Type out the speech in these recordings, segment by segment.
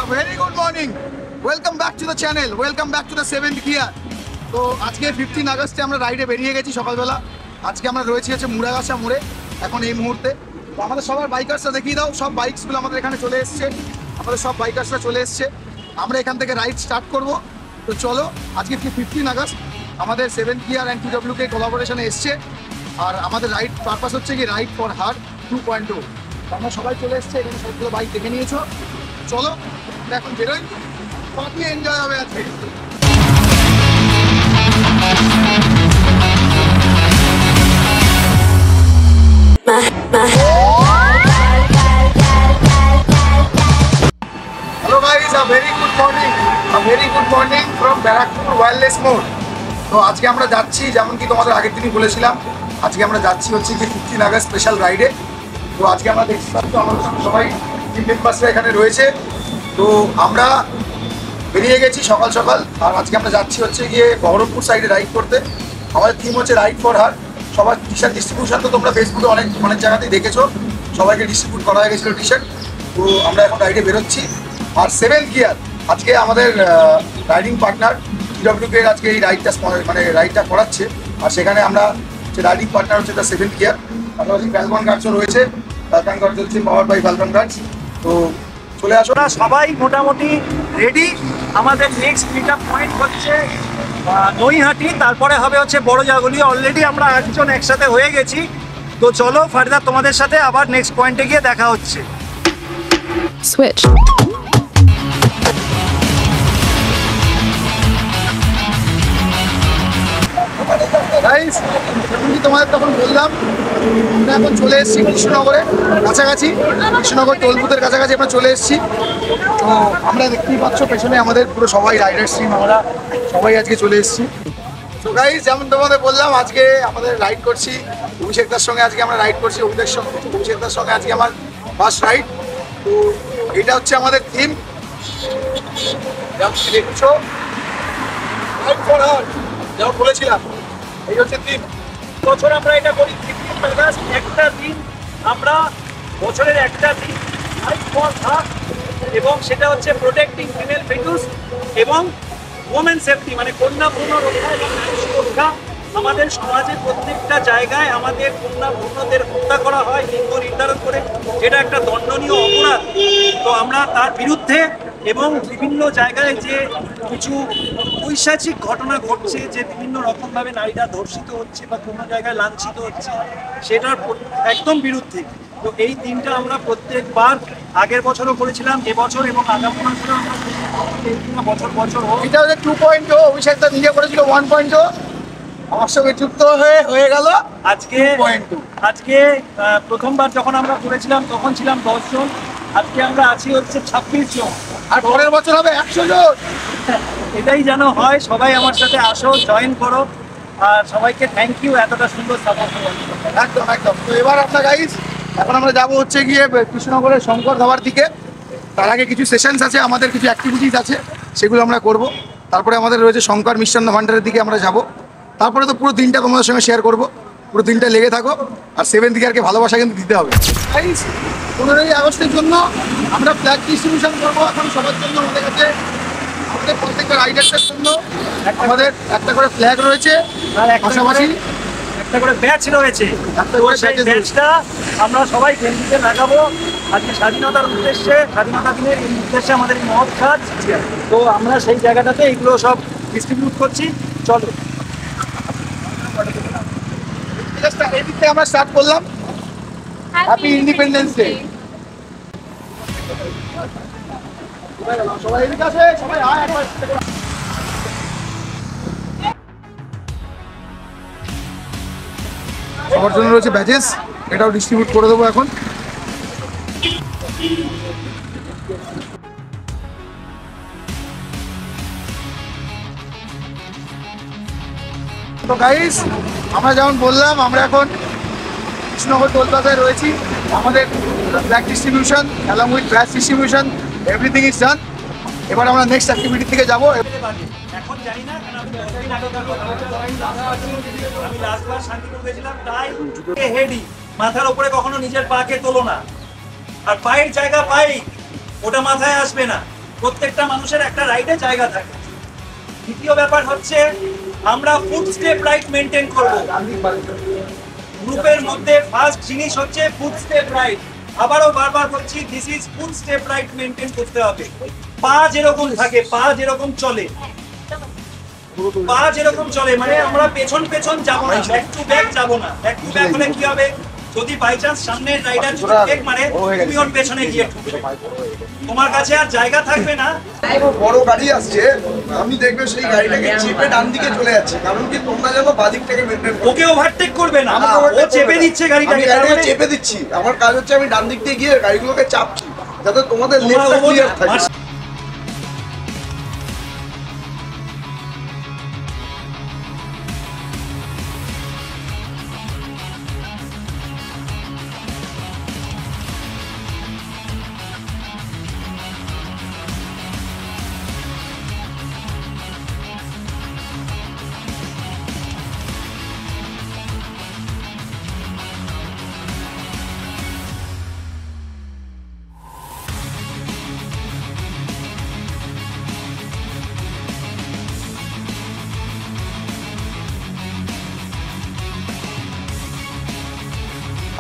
very good morning. Welcome back to the channel. Welcome back to the 7th gear. তো আজকে 15 আগস্টে আমরা রাইডে বেরিয়ে গেছি সকালবেলা। আজকে আমরা রয়েছি হচ্ছে মুড়াগাছা মোড়ে এখন এই মুহূর্তে। তো আমাদের সবার বাইকার্সরা দেখিয়ে দাও, সব বাইকসগুলো আমাদের এখানে চলে এসছে। আমাদের সব বাইকার্সরা চলে এসছে। আমরা এখান থেকে রাইড স্টার্ট করব। তো চলো, আজকে 15 আগস্ট আমাদের 7th gear and TWK কোলাবোরেশনে এসছে। আর আমাদের রাইড পারপাস হচ্ছে কি রাইড ফর হার্ট 2.0। আমরা সবাই চলে এসছে, এখানে সবগুলো বাইক দেখে নিয়েছো। চলো এখন বেরোই, কত এনজয় হবে আজকে। Hello guys, a very good morning from Barakpur Wireless Mode. তো আজকে আমরা যাচ্ছি, যেমন কি তোমাদের আগের দিনই বলেছিলাম, আজকে আমরা যাচ্ছি হচ্ছে কি 15 আগস্ট স্পেশাল রাইডে। তো আজকে আমরা দেখতে পাচ্ছি আমাদের সবাই মেম্বার্সরা এখানে রয়েছে। তো আমরা বেরিয়ে গেছি সকাল সকাল, আর আজকে আমরা যাচ্ছি হচ্ছে গিয়ে বহরমপুর সাইডে রাইড করতে। আমাদের থিম হচ্ছে রাইড ফর হার্ট। সবার টি শার্ট ডিস্ট্রিবিউশন তো তোমরা ফেসবুকে অনেক জায়গাতেই দেখেছো, সবাইকে ডিস্ট্রিবিউট করা হয়ে গেছিলো টি শার্ট। তো আমরা এখন রাইডে বেরোচ্ছি। আর 7th gear আজকে আমাদের রাইডিং পার্টনার TWK আজকে এই রাইডটা করাচ্ছে। আর সেখানে আমরা যে রাইডিং পার্টনার হচ্ছে দ্য 7th gear, পাশাপাশি ফ্যালকন গার্ডসও রয়েছে। ফ্যালকন গার্ডস হচ্ছে পাওয়ার বাই ফ্যালকন গার্ডস। তো চলে আসো, সবাই মোটামুটি রেডি। আমাদের নেক্সট মিটআপ পয়েন্ট হচ্ছে নৈহাটি, তারপরে হবে হচ্ছে বড়জাগুলি। অলরেডি আমরা একজন একসাথে হয়ে গেছি। তো চলো ফার্দার তোমাদের সাথে আবার নেক্সট পয়েন্টে গিয়ে দেখা হচ্ছে। Switch. গাইস, তোমাদের তখন বললাম আমরা এখন চলে এসেছি কৃষ্ণনগরের কাছাকাছি, কৃষ্ণনগর টোল বুথের কাছাকাছি আমরা চলে এসেছি। তো আমরা দেখতেই পাচ্ছ পেছনে আমাদের পুরো সবাই রাইডার্স টিম, আমরা সবাই আজকে চলে এসেছি। তো গাইস, যেমন তোমাদের বললাম আজকে আমাদের রাইড করছি অভিষেকদার সঙ্গে। আজকে আমরা রাইড করছি অভিষেকদার সঙ্গে আজকে আমার ফার্স্ট রাইড। তো এটা হচ্ছে আমাদের থিম, যেমন দেখছো রাইড ফর হার্ট, যেমন বলেছিলাম এই হচ্ছে থিম। বছর আমরা এটা করি 15 আগস্ট, একটা দিন আমরা বছরের একটা দিন রাইড ফর হার্ট, এবং সেটা হচ্ছে প্রোটেক্টিং ফিমেল ফিটাস এবং ওমেন সেফটি, মানে কন্যা ভ্রূণ রক্ষা এবং নারী সুরক্ষা। আমাদের সমাজের প্রত্যেকটা জায়গায় আমাদের কন্যা ভ্রূণদের হত্যা করা হয় লিঙ্গ নির্ধারণ করে, যেটা একটা দণ্ডনীয় অপরাধ। তো আমরা তার বিরুদ্ধে, এবং বিভিন্ন জায়গায় যে কিছু পৈশাচিক ঘটনা ঘটছে, যে বিভিন্ন রকমভাবে নারীরা ধর্ষিত হচ্ছে বা কোনো জায়গায় লাঞ্ছিত হচ্ছে, সেটার একদম বিরুদ্ধে। তো এই দিনটা আমরা প্রত্যেকবার আগের বছরও করেছিলাম, এবছর এবং আগামী বছরও আমরা বছর এটা হচ্ছে 2.0, অভিষেকদা নিজে করেছিল 1.0, আমার সঙ্গে যুক্ত হয়ে গেল আজকে 2.2। আজকে প্রথমবার যখন আমরা করেছিলাম তখন ছিলাম 10 জন, আজকে আমরা আছি হচ্ছে 26 জন, আর পরের বছর হবে 100 জন। এটাই যেন হয়। সবাই আমার সাথে আসো, জয়েন করো, আর সবাইকে থ্যাংক ইউ এতটা সুন্দর সাপোর্ট। একদম। তো এবার আপনার গাইস, এখন আমরা যাবো হচ্ছে গিয়ে কৃষ্ণনগরের শঙ্কর ধাবার দিকে। তার আগে কিছু সেশনস আছে, আমাদের কিছু অ্যাক্টিভিটিস আছে, সেগুলো আমরা করব। তারপরে আমাদের রয়েছে শঙ্কর মিষ্টান্ন ভান্ডারের দিকে আমরা যাব। তারপরে তো পুরো দিনটা তোমাদের সঙ্গে শেয়ার করব। পুরো দিনটা লেগে থাকো, আর 7th gearকে ভালোবাসা কিন্তু দিতে হবে। গাইস, 15ই আগস্টের জন্য আমরা ফ্ল্যাগ ডিস্ট্রিবিউশন করবো এখন সবার জন্য। আমাদের কাছে আমাদের প্রত্যেকটা রাইডার্সের জন্য আমাদের একটা করে ফ্ল্যাগ রয়েছে, আর পাশাপাশি একটা করে ব্যাচ রয়েছে। একটা করে সেই ব্যাচটা আমরা সবাই গেঞ্জিতে লাগাবো। আজকে স্বাধীনতার উদ্দেশ্যে, স্বাধীনতা দিনের উদ্দেশ্যে আমাদের এই মহৎ কাজ। তো আমরা সেই জায়গাটাতে এগুলো সব ডিস্ট্রিবিউট করছি। চলো, এই দিক থেকে আমরা স্টার্ট করলাম। Happy independence day. সবাই এদিকে আসে, সবাই আয় একবার। সবার জন্য রয়েছে ব্যাচেস, এটাও ডিস্ট্রিবিউট করে দেবো এখন। তো গাইস, আমরা যেমন বললাম আমরা এখন কৃষ্ণনগর টোল প্লাজায় রয়েছি। আমাদের flag distribution along with batch distribution everything is done. এবার আমরা নেক্সট অ্যাক্টিভিটি থেকে যাবো। এখন জানি না, কারণ আমি লাস্টবার শান্তিপুর গেছিলাম, তাই হেডি মাথার উপরে কখনো নিজের পাকে তোলো না, আর পায়ের জায়গা পাই, ওটা মাথায় আসবে না। প্রত্যেকটা মানুষের একটা রাইডে জায়গা থাকে। দ্বিতীয় ব্যাপার হচ্ছে আমরা ফুড স্টেপ রাইড মেনটেন করবো গ্রুপের মধ্যে। ফার্স্ট জিনিস হচ্ছে ফুড স্টেপ রাইড। আবারও বারবার বলছি, this is food step ride maintain করতে হবে। পা যেরকম থাকে, পা যেরকম চলে, পা যেরকম চলে, মানে আমরা পেছন পেছন যাবো না, ব্যাক টু ব্যাক যাবো না। ব্যাক টু ব্যাক হলে কি হবে, যদি বাই চান্স সামনের রাইডার যদি ব্রেক মারে, তুমি ওর পেছনে গিয়ে ঠুকবে, তোমার কাছে আর জায়গা থাকবে না। বড় গাড়ি আসছে, আমি দেখবে সেই গাড়িটাকে চেপে ডান দিকে চলে যাচ্ছে, কারণ কি তোমরা যেন বাদিকটাকে মেনটেন করো। ওকে ওভারটেক করবে না, ও চেপে দিচ্ছে গাড়িটাকে, চেপে দিচ্ছি। আমার কাজ হচ্ছে আমি ডান দিক দিয়ে গিয়ে গাড়িগুলোকে চাপছি, যাতে তোমাদের লেফটটা ক্লিয়ার থাকে।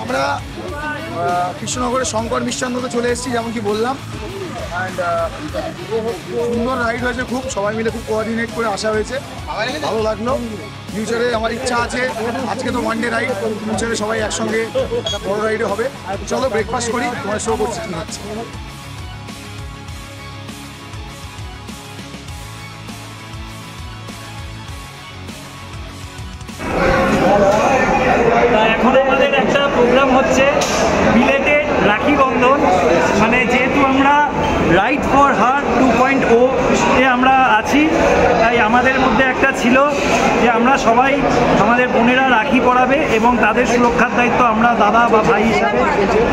আমরা কৃষ্ণনগরের শঙ্কর মিষ্টান্নতে চলে এসেছি, যেমন কি বললাম। অ্যান্ড সুন্দর রাইড হয়েছে, খুব সবাই মিলে খুব কোঅর্ডিনেট করে আসা হয়েছে, ভালো লাগলো। ফিউচারে আমার ইচ্ছা আছে, আজকে তো ওয়ান ডে রাইড, ফিউচারে সবাই একসঙ্গে বড় রাইডে হবে। চলো ব্রেকফাস্ট করি, তোমার শো করছি কী হচ্ছে। এখন আমাদের একটা প্রোগ্রাম হচ্ছে বিলেটেড রাখি বন্ধন, মানে যেহেতু আমরা রাইড ফর হার 2.0 এ আমরা আছি, তাই আমাদের মধ্যে একটা ছিল যে আমরা সবাই আমাদের বোনেরা রাখি পরাবে এবং তাদের সুরক্ষার দায়িত্ব আমরা দাদা বা ভাই হিসাবে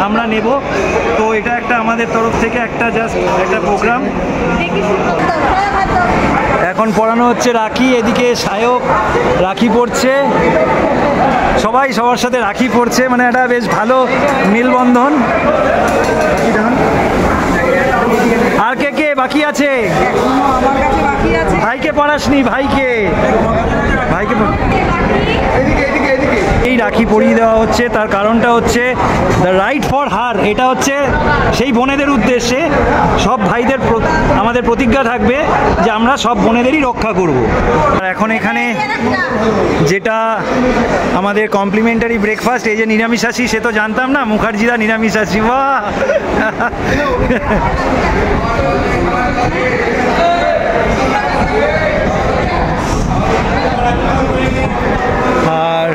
আমরা নেব। তো এটা একটা আমাদের তরফ থেকে একটা জাস্ট একটা প্রোগ্রাম। এখন পরানো হচ্ছে রাখি, এদিকে সায়ক রাখি পরছে, সবাই সবার সাথে রাখি পরছে, মানে একটা বেশ ভালো মেলবন্ধন। আর কে কে বাকি আছে? ভাইকে পড়াসনি? ভাইকে এই রাখি পরিয়ে দেওয়া হচ্ছে, তার কারণটা হচ্ছে দ্য রাইট ফর হার। এটা হচ্ছে সেই বোনেদের উদ্দেশ্যে, সব ভাইদের আমাদের প্রতিজ্ঞা থাকবে যে আমরা সব বোনেদেরই রক্ষা করব। আর এখন এখানে যেটা আমাদের কমপ্লিমেন্টারি ব্রেকফাস্ট, এই যে নিরামিষাশী, সে তো জানতাম না, মুখার্জিরা নিরামিষাশী, বাহ। আর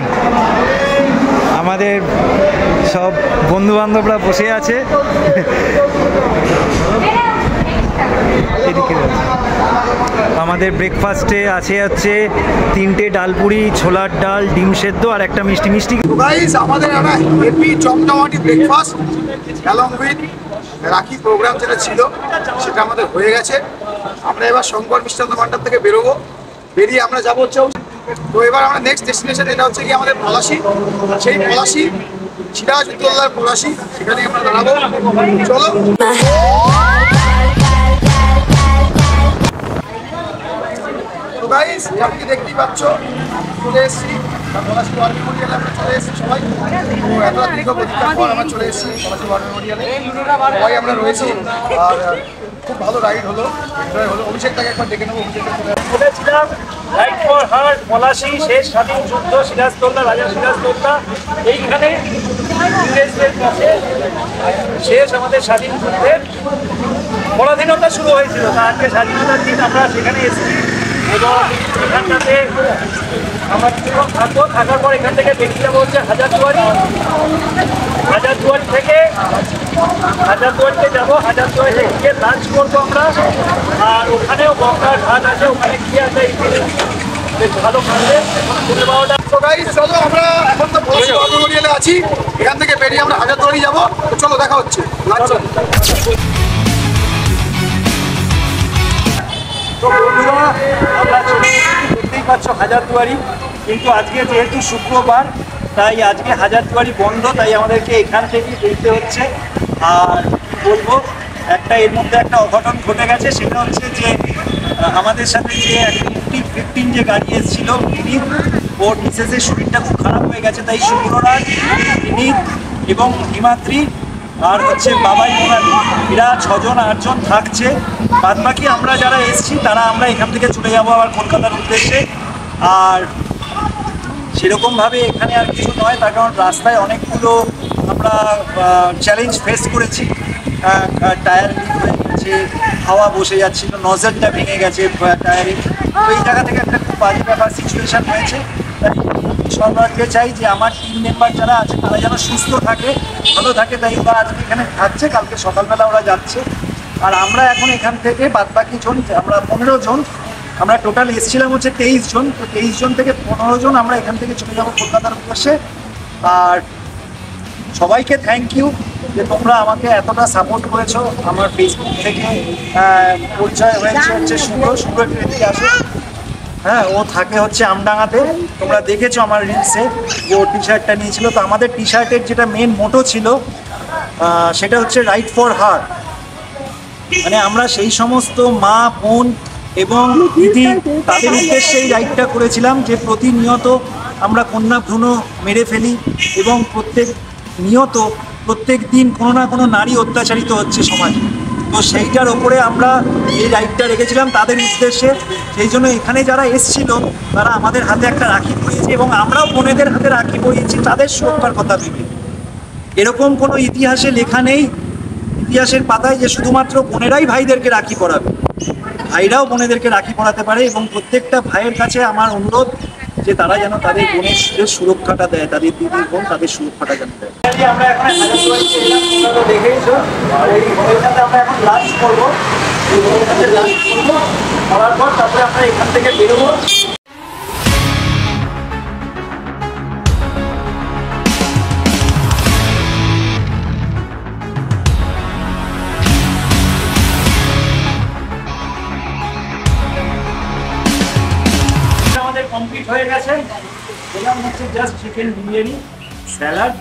আমাদের সব বন্ধু বান্ধবরা বসে আছে এদিকে। আমাদের ব্রেকফাস্টে আছে হচ্ছে 3টে ডালপুরি, ছোলার ডাল, ডিম সেদ্ধ আর একটা মিষ্টি মিষ্টি। গাইস, আমাদের একটা হেভি জমজমাটি ব্রেকফাস্ট অ্যালং উইথ রাখি প্রোগ্রাম যেটা ছিল সেটা আমাদের হয়ে গেছে। আমরা এবার শঙ্কর মিষ্টান্ন ভান্ডার থেকে বেরোবো, বেরিয়ে আমরা যাবো হচ্ছে। তো এবার আমরা নেক্সট ডেস্টিনেশন, এটা হচ্ছে কি আমাদের পলাশি। সেই পলাশি, সিরাজউদ্দৌলার পলাশি, সেখানে আমরা দাঁড়াবো। চলো। তো গাইস, আপনি দেখতেই পাচ্ছ চলে এসেছি পলাশি ওয়ার মেমোরিয়ালে, আমরা চলে এসেছি সবাই। তো এত দীর্ঘ প্রতীক্ষার পর আমরা চলে এসেছি পলাশি ওয়ার মেমোরিয়ালে, সবাই আমরা রয়েছি। আর খুব ভালো রাইড হলো, এনজয় হলো। অভিষেকটাকে একবার ডেকে নেবো। বলেছিলাম রাইড ফর হার পলাশি, শেষ স্বাধীন যুদ্ধ, সিরাজদৌল্লা, রাজা সিরাজদৌল্লা এইখানে ইংরেজদের কাছে শেষ আমাদের স্বাধীন যুদ্ধের পরাধীনতা শুরু হয়েছিল। তা আজকে স্বাধীনতার দিন আমরা সেখানে এসেছি এবং এখানটাতে আমরা কিছুক্ষণ থাকবো। থাকার পর এখান থেকে বেরিয়ে যাবো হচ্ছে হাজারদুয়ারি। হাজারদুয়ারিতে যাবো, হাজারদুয়ারিতে গিয়ে লাঞ্চ করবো আমরা। আর ওখানেও গঙ্গার ঘাট আছে, ওখানে গিয়ে একটা বেশ ভালো খাবে। তো গাইস, চলো আমরা এখন তো পলাশি ওয়ার মেমোরিয়ালে আছি, এখান থেকে বেরিয়ে আমরা হাজারদুয়ারি যাবো। তো চলো, দেখা হচ্ছে। তো বন্ধুরা, আমরা চলে দেখতেই পাচ্ছ হাজারদুয়ারি, কিন্তু আজকে যেহেতু শুক্রবার তাই আজকে হাজারদুয়ারি বন্ধ, তাই আমাদেরকে এখান থেকেই দেখতে হচ্ছে। আর বলবো একটা এর মধ্যে একটা অঘটন ঘটে গেছে, সেটা হচ্ছে যে আমাদের সাথে যে একটা MT-15 যে গাড়ি এসেছিল ওর মিসেসের শরীরটা খুব খারাপ হয়ে গেছে, তাই শুভ্ররাজ, বিনীত এবং হিমাদ্রি আর হচ্ছে বাবাই মোনালি, এরা 6জন 8জন থাকছে। বাদ বাকি আমরা যারা এসছি তারা আমরা এখান থেকে চলে যাবো আবার কলকাতার উদ্দেশ্যে। আর সেরকমভাবে এখানে আর কিছু নয়, তার কারণ রাস্তায় অনেকগুলো আমরা চ্যালেঞ্জ ফেস করেছি। টায়ার লিক হয়ে গেছে, হাওয়া বসে যাচ্ছিল, নজলটা ভেঙে গেছে টায়ারে। তো এই জায়গা থেকে একটা খুব বাজে ব্যাপার সিচুয়েশান হয়েছে। তাই সরকারকে চাই যে আমার টিম মেম্বার যারা আছে তারা যেন সুস্থ থাকে, ভালো থাকে। তাই ওরা আজকে এখানে থাকছে, কালকে সকালবেলা ওরা যাচ্ছে। আর আমরা এখন এখান থেকে বাদবাকি জন, আমরা 15 জন, আমরা টোটাল এসেছিলাম হচ্ছে 23 জন। তো 23 জন থেকে 15 জন আমরা এখান থেকে চলে যাবো কলকাতার উদ্দেশ্যে। আর সবাইকে থ্যাংক ইউ যে তোমরা আমাকে এতটা সাপোর্ট করেছো। আমার ফেসবুক থেকে পরিচয় হয়েছে হচ্ছে শুভ্র একটু এদিকে আসো। হ্যাঁ, ও থাকে হচ্ছে আমডাঙ্গাতে, তোমরা দেখেছো আমার রিলসে ও টি শার্টটা নিয়েছিল। তো আমাদের টি শার্টের যেটা মেন মোটো ছিল সেটা হচ্ছে রাইট ফর হার, মানে আমরা সেই সমস্ত মা বোন এবং দিদি তাদের উদ্দেশ্যে এই রাইডটা করেছিলাম যে প্রতিনিয়ত আমরা কন্যা ভ্রূণ মেরে ফেলি এবং প্রত্যেক দিন কোনো না কোনো নারী অত্যাচারিত হচ্ছে সমাজে। তো সেইটার ওপরে আমরা এই রাইডটা রেখেছিলাম তাদের উদ্দেশ্যে। সেই জন্য এখানে যারা এসছিল তারা আমাদের হাতে একটা রাখি পরিয়েছে এবং আমরাও বোনেদের হাতে রাখি পরিয়েছি তাদের সুরক্ষার কথা ভেবে। এরকম কোনো ইতিহাসে লেখা নেই ইতিহাসের পাতায় যে শুধুমাত্র বোনেরাই ভাইদেরকে রাখি পরাবে, ভাইরাও বোনেদেরকে রাখি পরাতে পারে। এবং প্রত্যেকটা ভাইয়ের কাছে আমার অনুরোধ যে তারা যেন তাদের বোনের সুরক্ষাটা দেয়, তাদের দিদির বোন তাদের সুরক্ষাটা যেন দেয়। আমরা এখন দেখেইছো, আর এইখানে আমরা এখন লাঞ্চ করবো। করার পর তারপরে আমরা এখান থেকে বেরোবো। কমপ্লিট হয়ে গেছে। এরকম হচ্ছে জাস্ট চিকেন বিরিয়ানি, স্যালাড,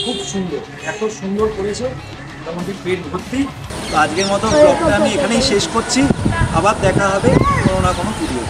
খুব সুন্দর, এত সুন্দর করেছে, মোটামুটি পেট ভর্তি। তো আজকের মতো ব্লগটা আমি এখানেই শেষ করছি, আবার দেখা হবে কোনো না কোনো ভিডিও।